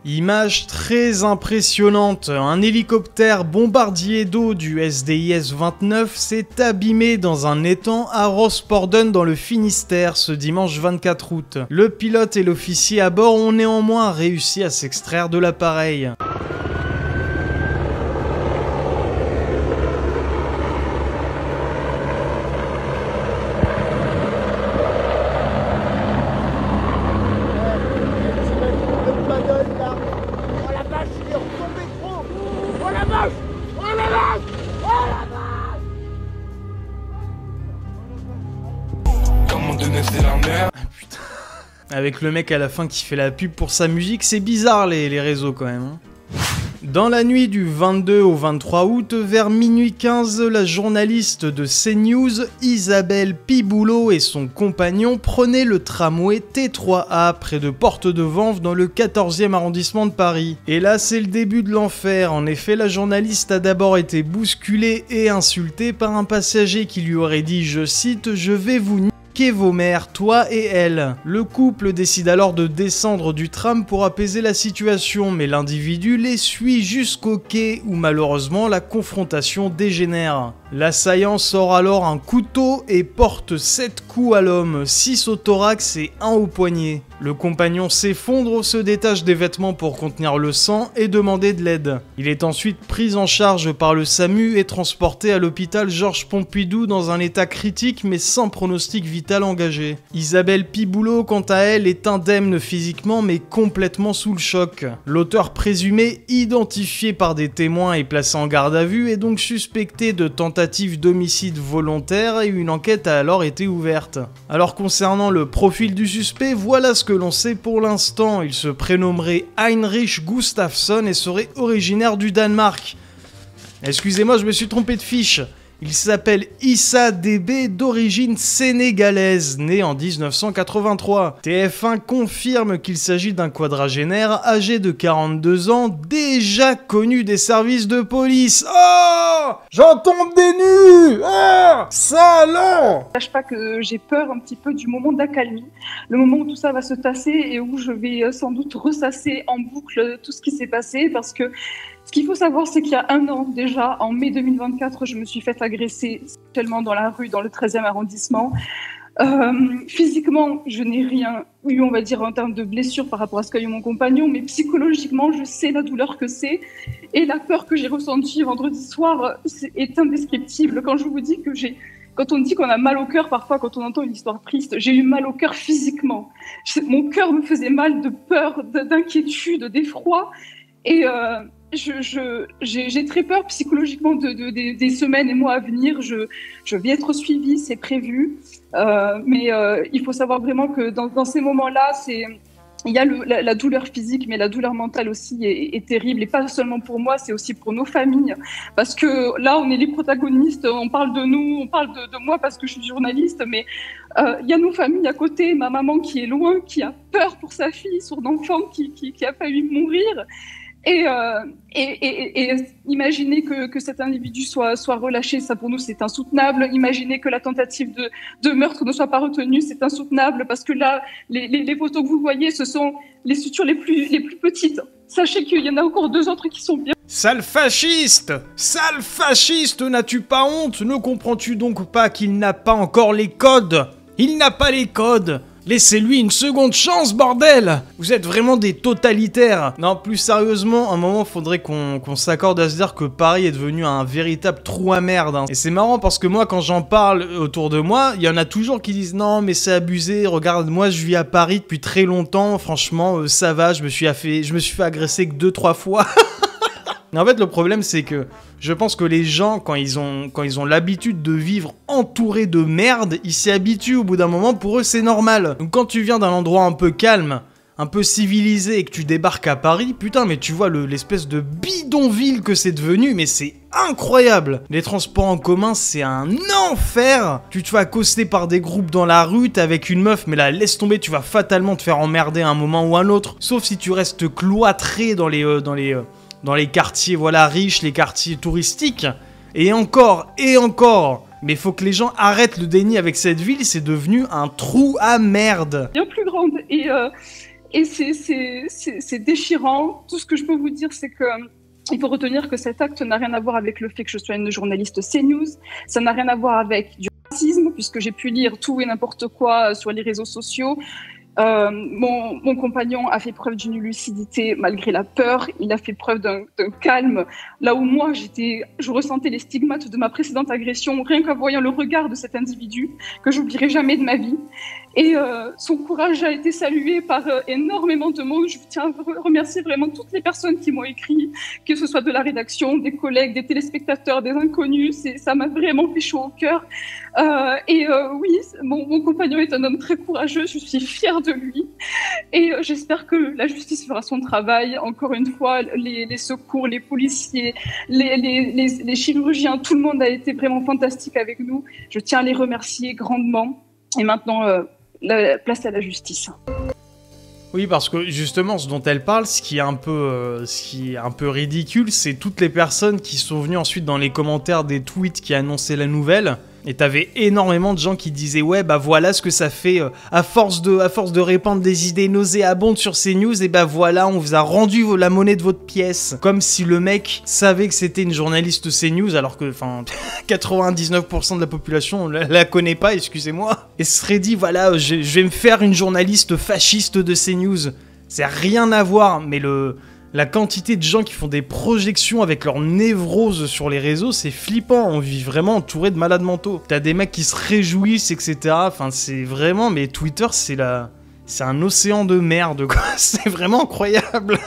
Image très impressionnante, un hélicoptère bombardier d'eau du SDIS-29 s'est abîmé dans un étang à Rosporden dans le Finistère ce dimanche 24 août. Le pilote et l'officier à bord ont néanmoins réussi à s'extraire de l'appareil. Avec le mec à la fin qui fait la pub pour sa musique, c'est bizarre les réseaux quand même. Dans la nuit du 22 au 23 août, vers minuit 15, la journaliste de CNews, Isabelle Piboulot et son compagnon prenaient le tramway T3A près de Porte de Vanves dans le 14e arrondissement de Paris. Et là, c'est le début de l'enfer. En effet, la journaliste a d'abord été bousculée et insultée par un passager qui lui aurait dit, je cite, « Je vais vous niquer vos mères, toi et elle ». Le couple décide alors de descendre du tram pour apaiser la situation, mais l'individu les suit jusqu'au quai où malheureusement la confrontation dégénère. L'assaillant sort alors un couteau et porte 7 coups à l'homme, 6 au thorax et 1 au poignet. Le compagnon s'effondre, se détache des vêtements pour contenir le sang et demander de l'aide. Il est ensuite pris en charge par le SAMU et transporté à l'hôpital Georges Pompidou dans un état critique mais sans pronostic vital engagé. Isabelle Piboulot, quant à elle, est indemne physiquement mais complètement sous le choc. L'auteur présumé, identifié par des témoins et placé en garde à vue, est donc suspecté de tentative d'homicide volontaire et une enquête a alors été ouverte. Alors concernant le profil du suspect, voilà ce que l'on sait pour l'instant. Il se prénommerait Heinrich Gustafsson et serait originaire du Danemark. Excusez-moi, je me suis trompé de fiche. Il s'appelle Issa DB, d'origine sénégalaise, né en 1983. TF1 confirme qu'il s'agit d'un quadragénaire âgé de 42 ans, déjà connu des services de police. Oh, j'en tombe des nues. Ah, salon. Je ne cache pas que j'ai peur un petit peu du moment d'accalmie, le moment où tout ça va se tasser et où je vais sans doute ressasser en boucle tout ce qui s'est passé, parce que ce qu'il faut savoir, c'est qu'il y a un an déjà, en mai 2024, je me suis fait agresser sexuellement dans la rue, dans le 13e arrondissement. Physiquement, je n'ai rien eu, on va dire, en termes de blessures par rapport à ce qu'a eu mon compagnon, mais psychologiquement, je sais la douleur que c'est. Et la peur que j'ai ressentie vendredi soir est indescriptible. Quand je vous dis que quand on dit qu'on a mal au cœur, parfois, quand on entend une histoire triste, j'ai eu mal au cœur physiquement. Mon cœur me faisait mal de peur, d'inquiétude, d'effroi. Et j'ai très peur psychologiquement des semaines et mois à venir. Je vais être suivie, c'est prévu. Mais il faut savoir vraiment que dans ces moments-là, il y a la douleur physique, mais la douleur mentale aussi est terrible. Et pas seulement pour moi, c'est aussi pour nos familles. Parce que là, on est les protagonistes, on parle de nous, on parle de moi parce que je suis journaliste, mais il y a nos familles à côté, ma maman qui est loin, qui a peur pour sa fille, son enfant qui a failli mourir. Et imaginer que cet individu soit relâché, ça pour nous c'est insoutenable. Imaginez que la tentative de meurtre ne soit pas retenue, c'est insoutenable, parce que là, les photos que vous voyez, ce sont les sutures les plus petites. Sachez qu'il y en a encore 2 autres qui sont bien. Sale fasciste! Sale fasciste, n'as-tu pas honte? Ne comprends-tu donc pas qu'il n'a pas encore les codes? Il n'a pas les codes! Laissez-lui une seconde chance, bordel! Vous êtes vraiment des totalitaires. Non, plus sérieusement, à un moment, faudrait qu'on s'accorde à se dire que Paris est devenu un véritable trou à merde. Hein. Et c'est marrant parce que moi, quand j'en parle autour de moi, il y en a toujours qui disent « Non, mais c'est abusé, regarde, moi je vis à Paris depuis très longtemps, franchement, ça va, je me suis fait agresser que 2-3 fois. » En fait, le problème, c'est que je pense que les gens, quand ils ont l'habitude de vivre entourés de merde, ils s'y habituent au bout d'un moment, pour eux, c'est normal. Donc quand tu viens d'un endroit un peu calme, un peu civilisé, et que tu débarques à Paris, putain, mais tu vois l'espèce de bidonville que c'est devenu, mais c'est incroyable. Les transports en commun, c'est un enfer. Tu te fais accoster par des groupes dans la rue, t'es avec une meuf, mais là, laisse tomber, tu vas fatalement te faire emmerder à un moment ou à un autre. Sauf si tu restes cloîtré dans les quartiers, voilà, riches, les quartiers touristiques. Et encore. Mais il faut que les gens arrêtent le déni avec cette ville, c'est devenu un trou à merde. Bien plus grande. et c'est déchirant. Tout ce que je peux vous dire, c'est que il faut retenir que cet acte n'a rien à voir avec le fait que je sois une journaliste CNews. Ça n'a rien à voir avec du racisme, puisque j'ai pu lire tout et n'importe quoi sur les réseaux sociaux. Mon compagnon a fait preuve d'une lucidité malgré la peur. Il a fait preuve d'un calme. Là où moi, je ressentais les stigmates de ma précédente agression, rien qu'en voyant le regard de cet individu que j'oublierai jamais de ma vie. Et son courage a été salué par énormément de monde. Je tiens à remercier vraiment toutes les personnes qui m'ont écrit, que ce soit de la rédaction, des collègues, des téléspectateurs, des inconnus. Ça m'a vraiment fait chaud au cœur. Oui, mon compagnon est un homme très courageux. Je suis fière de lui. Et j'espère que la justice fera son travail. Encore une fois, les secours, les policiers, les chirurgiens, tout le monde a été vraiment fantastique avec nous. Je tiens à les remercier grandement. Et maintenant, la place à la justice. Oui, parce que justement, ce dont elle parle, ce qui est un peu ridicule, c'est toutes les personnes qui sont venues ensuite dans les commentaires des tweets qui annonçaient la nouvelle. Et t'avais énormément de gens qui disaient ouais bah voilà ce que ça fait à force de répandre des idées nauséabondes sur CNews, et bah voilà on vous a rendu la monnaie de votre pièce. Comme si le mec savait que c'était une journaliste CNews alors que 99% de la population la connaît pas, excusez-moi. Et se serait dit voilà je vais me faire une journaliste fasciste de CNews. C'est rien à voir, mais la quantité de gens qui font des projections avec leur névrose sur les réseaux, c'est flippant. On vit vraiment entouré de malades mentaux. T'as des mecs qui se réjouissent, etc. Enfin, c'est vraiment... Mais Twitter, c'est un océan de merde, quoi. C'est vraiment incroyable.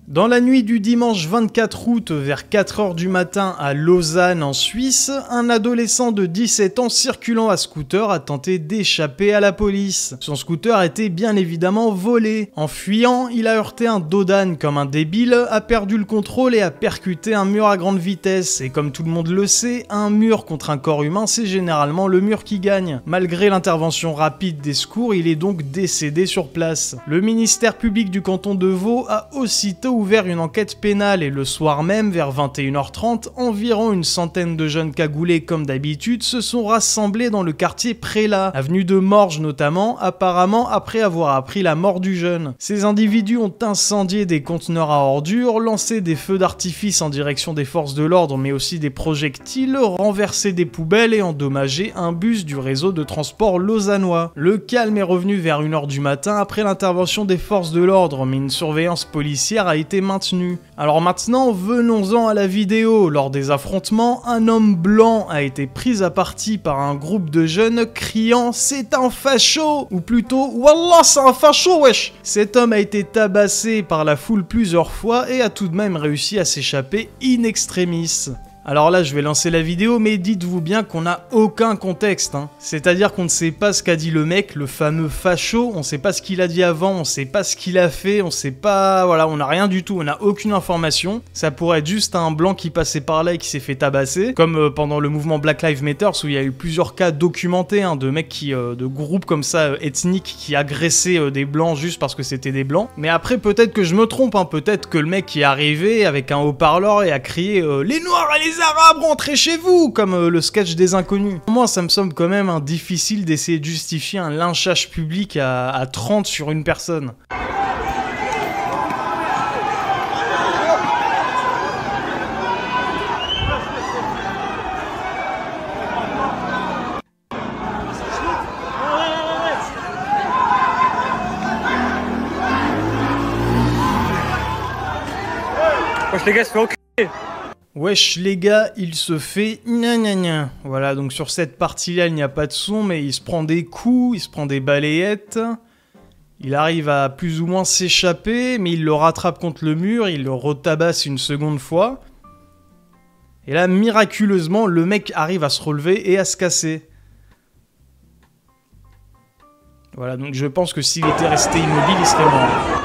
Dans la nuit du dimanche 24 août, vers 4h du matin à Lausanne en Suisse, un adolescent de 17 ans circulant à scooter a tenté d'échapper à la police. Son scooter a été bien évidemment volé. En fuyant, il a heurté un dos d'âne comme un débile, a perdu le contrôle et a percuté un mur à grande vitesse. Et comme tout le monde le sait, un mur contre un corps humain, c'est généralement le mur qui gagne. Malgré l'intervention rapide des secours, il est donc décédé sur place. Le ministère public du canton de Vaud a aussitôt ouvert une enquête pénale et le soir même, vers 21h30, environ une centaine de jeunes cagoulés comme d'habitude se sont rassemblés dans le quartier Prélat, avenue de Morges notamment, apparemment après avoir appris la mort du jeune. Ces individus ont incendié des conteneurs à ordures, lancé des feux d'artifice en direction des forces de l'ordre mais aussi des projectiles, renversé des poubelles et endommagé un bus du réseau de transport lausannois. Le calme est revenu vers 1h du matin après l'intervention des forces de l'ordre, mais une surveillance policière a été maintenue. Alors maintenant, venons-en à la vidéo. Lors des affrontements, un homme blanc a été pris à partie par un groupe de jeunes criant « C'est un facho !» ou plutôt « Wallah, c'est un facho, wesh !» Cet homme a été tabassé par la foule plusieurs fois et a tout de même réussi à s'échapper in extremis. Alors là, je vais lancer la vidéo, mais dites-vous bien qu'on n'a aucun contexte, hein. C'est-à-dire qu'on ne sait pas ce qu'a dit le mec, le fameux facho, on sait pas ce qu'il a dit avant, on sait pas ce qu'il a fait, on sait pas... Voilà, on n'a rien du tout, on n'a aucune information. Ça pourrait être juste un blanc qui passait par là et qui s'est fait tabasser, comme pendant le mouvement Black Lives Matter, où il y a eu plusieurs cas documentés, hein, de mecs de groupes comme ça, ethniques, qui agressaient des blancs juste parce que c'était des blancs. Mais après, peut-être que je me trompe, hein, peut-être que le mec qui est arrivé avec un haut-parleur et a crié les Noirs et les Arabes, rentrez chez vous !» comme le sketch des inconnus. Moi, ça me semble quand même difficile d'essayer de justifier un lynchage public à 30 sur une personne. Wesh les gars, se fait enculer. Wesh les gars, il se fait gna gna gna. Voilà, donc sur cette partie-là, il n'y a pas de son, mais il se prend des coups, il se prend des balayettes. Il arrive à plus ou moins s'échapper, mais il le rattrape contre le mur, il le retabasse une seconde fois. Et là, miraculeusement, le mec arrive à se relever et à se casser. Voilà, donc je pense que s'il était resté immobile, il serait mort.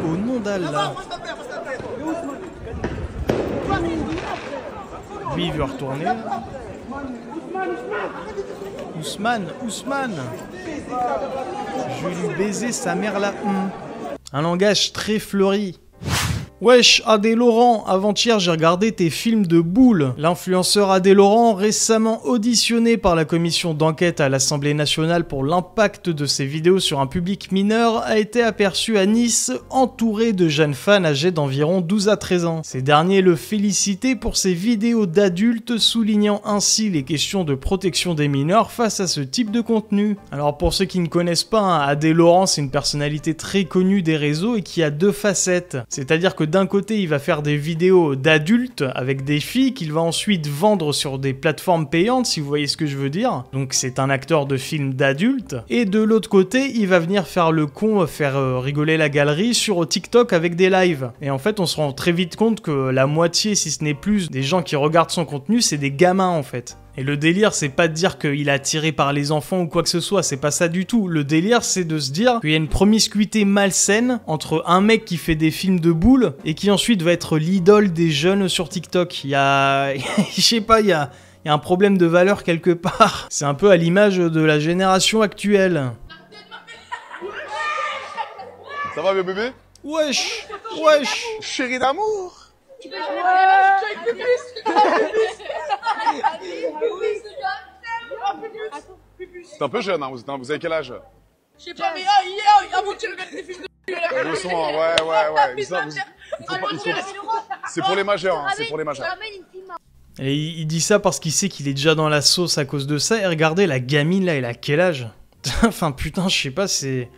Au nom scandale là. Lui il veut retourner. Ousmane. Je vais lui baiser sa mère là. Un langage très fleuri. Wesh, Adé Laurent, avant-hier j'ai regardé tes films de boules. L'influenceur Adé Laurent, récemment auditionné par la commission d'enquête à l'Assemblée nationale pour l'impact de ses vidéos sur un public mineur, a été aperçu à Nice, entouré de jeunes fans âgés d'environ 12 à 13 ans. Ces derniers le félicitaient pour ses vidéos d'adultes, soulignant ainsi les questions de protection des mineurs face à ce type de contenu. Alors pour ceux qui ne connaissent pas, Adé Laurent c'est une personnalité très connue des réseaux et qui a deux facettes. C'est-à-dire que d'un côté, il va faire des vidéos d'adultes avec des filles qu'il va ensuite vendre sur des plateformes payantes, si vous voyez ce que je veux dire. Donc c'est un acteur de film d'adultes. Et de l'autre côté, il va venir faire le con, faire rigoler la galerie sur TikTok avec des lives. Et en fait, on se rend très vite compte que la moitié, si ce n'est plus, des gens qui regardent son contenu, c'est des gamins en fait. Et le délire, c'est pas de dire qu'il est attiré par les enfants ou quoi que ce soit, c'est pas ça du tout. Le délire, c'est de se dire qu'il y a une promiscuité malsaine entre un mec qui fait des films de boules et qui ensuite va être l'idole des jeunes sur TikTok. Il y a... je sais pas, il y a un problème de valeur quelque part. C'est un peu à l'image de la génération actuelle. Ça va, bébé? Wesh. Chérie d'amour. C'est un peu jeune, hein. Vous avez quel âge? Je sais pas, mais hier, avant que tu regardes des films de... Doucement, ouais. C'est pour les majeurs, hein. C'est pour les majeurs. Et il dit ça parce qu'il sait qu'il est déjà dans la sauce à cause de ça. Et regardez, la gamine là, elle a quel âge? Enfin putain, je sais pas, c'est...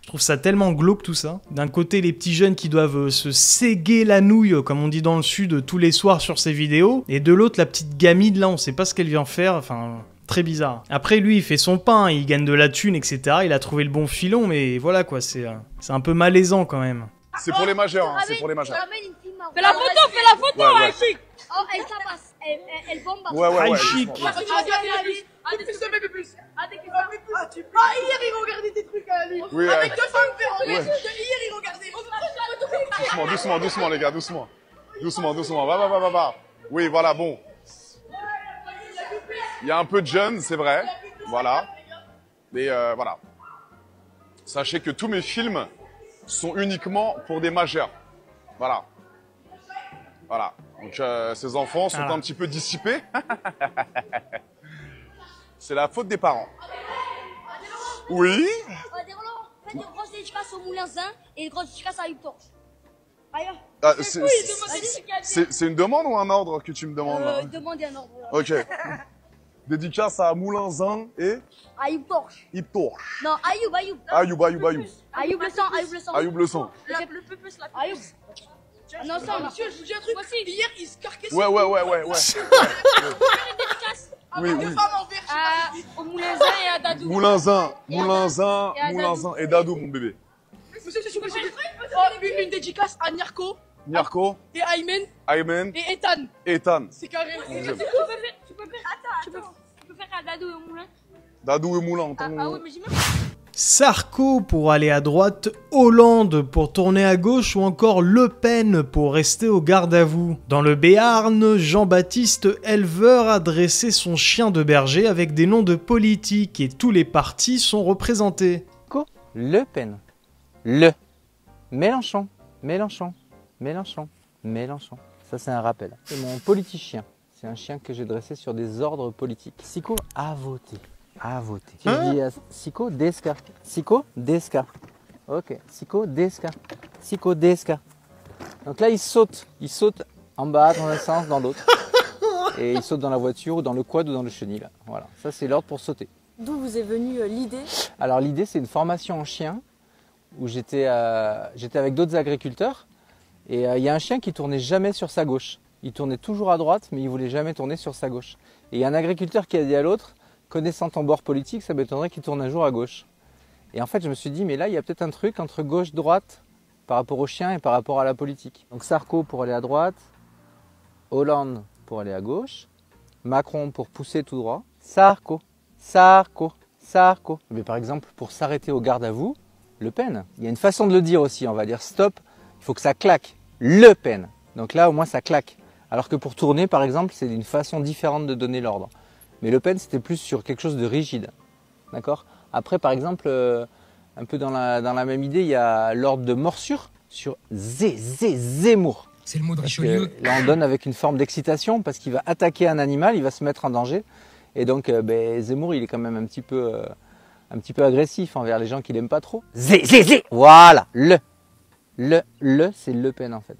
Je trouve ça tellement glauque tout ça. D'un côté, les petits jeunes qui doivent se séguer la nouille, comme on dit dans le sud, tous les soirs sur ces vidéos. Et de l'autre, la petite gamine là, on sait pas ce qu'elle vient faire. Enfin, très bizarre. Après, lui, il fait son pain, il gagne de la thune, etc. Il a trouvé le bon filon, mais voilà quoi, c'est un peu malaisant quand même. C'est pour les majeurs, hein. C'est pour les majeurs. Fais la photo, Ouais. chic. Oh, elle tabasse, elle bombe. Ouais. Chic. Hier, il regardait des trucs à lui. Oui, Avec deux femmes, ouais. hier, il regardait. Doucement, les gars, doucement. Doucement, va. Oui, voilà, bon. Il y a un peu de jeunes, c'est vrai. Voilà. Mais voilà. Sachez que tous mes films sont uniquement pour des majeurs. Voilà. Donc ces enfants sont un petit peu dissipés. C'est la faute des parents. Oui. Faites une grosse dédicace au Moulin Zin et une grosse dédicace à Hector. Ah, c'est une demande ou un ordre que tu me demandes là? Demandez un ordre. Ok. Dédicace à Moulinzin et Ayoub Torche. Yves Torche. Non, Ayoub. Ayoub. Ayoub le sang. Ayoub le sang. Le peu plus la Ayoub. Non, ça, monsieur, je vous dis un truc. Hier, il se carquait. Ouais. Oui. Deux femmes en verre. au Moulin Zin et à Dadou. Moulinzin et Dadou, mon bébé. Monsieur, une dédicace à Nyarko et Aymen et Ethan. Ethan. C'est carré. Tu peux faire à Dadou et au Moulin. Dadou et Moulin. Ah oui, mais j'ai même... Sarko pour aller à droite, Hollande pour tourner à gauche ou encore Le Pen pour rester au garde à vous. Dans le Béarn, Jean-Baptiste éleveur a dressé son chien de berger avec des noms de politiques et tous les partis sont représentés. Le Pen. Le. Mélenchon. Ça c'est un rappel. C'est mon politicien. C'est un chien que j'ai dressé sur des ordres politiques. Siko a voté. Tu dis à Siko Deska. Ok. Siko Deska. Donc là il saute en bas dans un sens, dans l'autre. Et il saute dans la voiture ou dans le quad ou dans le chenil. Voilà. Ça c'est l'ordre pour sauter. D'où vous est venue l'idée? Alors l'idée c'est une formation en chien où j'étais avec d'autres agriculteurs et il y a un chien qui tournait jamais sur sa gauche. Il tournait toujours à droite mais il voulait jamais tourner sur sa gauche. Et il y a un agriculteur qui a dit à l'autre, connaissant ton bord politique, ça m'étonnerait qu'il tourne un jour à gauche. Et en fait je me suis dit mais là il y a peut-être un truc entre gauche-droite par rapport au chien et par rapport à la politique. Donc Sarko pour aller à droite, Hollande pour aller à gauche, Macron pour pousser tout droit, Sarko. Mais par exemple, pour s'arrêter au garde à vous, Le Pen. Il y a une façon de le dire aussi, on va dire stop, il faut que ça claque. Le Pen. Donc là, au moins, ça claque. Alors que pour tourner, par exemple, c'est une façon différente de donner l'ordre. Mais Le Pen, c'était plus sur quelque chose de rigide. D'accord? Après, par exemple, un peu dans la même idée, il y a l'ordre de morsure sur Zemmour. C'est le mot de Richelieu. Là, on donne avec une forme d'excitation parce qu'il va attaquer un animal, il va se mettre en danger. Et donc, Zemmour, il est quand même un petit peu agressif envers les gens qu'il n'aime pas trop. Voilà, le, c'est Le Pen en fait.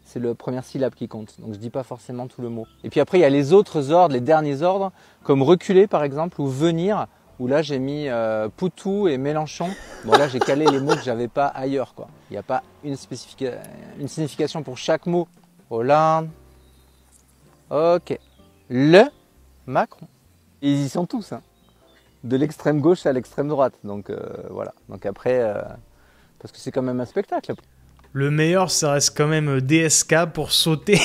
C'est la première syllabe qui compte, donc je dis pas forcément tout le mot. Et puis après, il y a les autres ordres, les derniers ordres, comme reculer par exemple, ou venir, où là j'ai mis Poutou et Mélenchon. Bon là j'ai calé les mots que j'avais pas ailleurs, quoi. Il n'y a pas une signification pour chaque mot. Hollande, ok, le Macron. Ils y sont tous, hein. De l'extrême gauche à l'extrême droite, donc voilà. Donc après, parce que c'est quand même un spectacle. Le meilleur, ça reste quand même DSK pour sauter